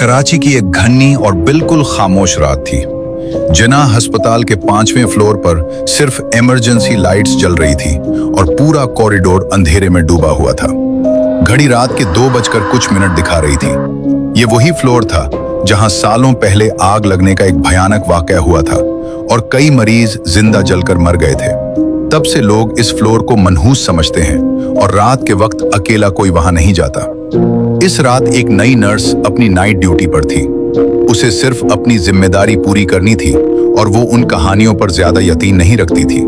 कराची की एक घनी और बिल्कुल खामोश रात थी। जिन्ना अस्पताल के 5वें फ्लोर पर सिर्फ इमरजेंसी लाइट्स जल रही थी और पूरा कॉरिडोर अंधेरे में डूबा हुआ था। घड़ी रात के 2:कुछ दिखा रही थी। ये वही फ्लोर था जहां सालों पहले आग लगने का एक भयानक वाकया हुआ था और कई मरीज जिंदा जलकर मर गए थे। तब से लोग इस फ्लोर को मनहूस समझते हैं और रात के वक्त अकेला कोई वहां नहीं जाता। इस रात एक नई नर्स अपनी नाइट ड्यूटी पर थी। उसे सिर्फ अपनी जिम्मेदारी पूरी करनी थी और वो उन कहानियों पर ज्यादा यकीन नहीं रखती थी।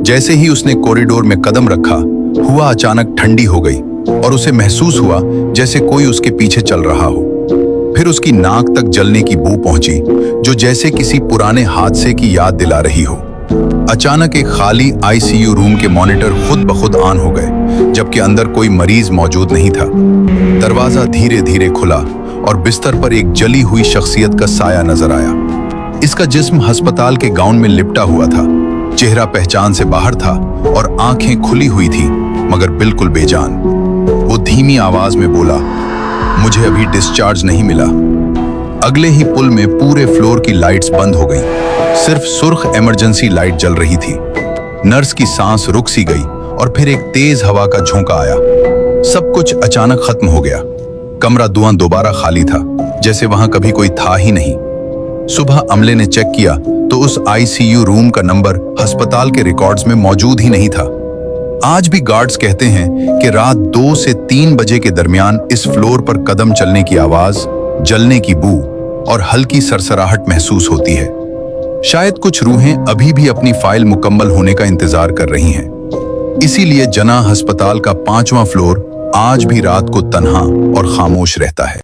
जैसे ही उसने कॉरिडोर में कदम रखा, हुआ अचानक ठंडी हो गई और उसे महसूस हुआ जैसे कोई उसके पीछे चल रहा हो। फिर उसकी नाक तक जलने की बू पहुंची, जो जैसे किसी पुराने हादसे की याद दिला रही हो। अचानक एक खाली आईसीयू रूम के मॉनिटर खुद ब खुद ऑन हो गए, जबकि अंदर कोई मरीज मौजूद नहीं था। दरवाजा धीरे धीरे खुला और बिस्तर पर एक जली हुई शख्सियत का साया नजर आया। इसका जिस्म अस्पताल के गाउन में लिपटा हुआ था, चेहरा पहचान से बाहर था और आंखें खुली हुई थी मगर बिल्कुल बेजान। वो धीमी आवाज में बोला, मुझे अभी डिस्चार्ज नहीं मिला। अगले ही पुल में पूरे फ्लोर की लाइट्स बंद हो गईं। सिर्फ सुर्ख इमरजेंसी लाइट जल रही थी। नर्स की सांस रुक सी गई और फिर एक तेज हवा का झोंका आया। सब कुछ अचानक खत्म हो गया। कमरा धुआं दोबारा खाली था, जैसे वहां कभी कोई था ही नहीं। सुबह अमले ने चेक किया तो उस आईसीयू रूम का नंबर अस्पताल के रिकॉर्ड्स में मौजूद ही नहीं था। आज भी गार्ड्स कहते हैं कि रात 2 से 3 बजे के दरमियान इस फ्लोर पर कदम चलने की आवाज, जलने की बू और हल्की सरसराहट महसूस होती है। शायद कुछ रूहें अभी भी अपनी फाइल मुकम्मल होने का इंतजार कर रही हैं। इसीलिए जना अस्पताल का 5वां फ्लोर आज भी रात को तन्हा और खामोश रहता है।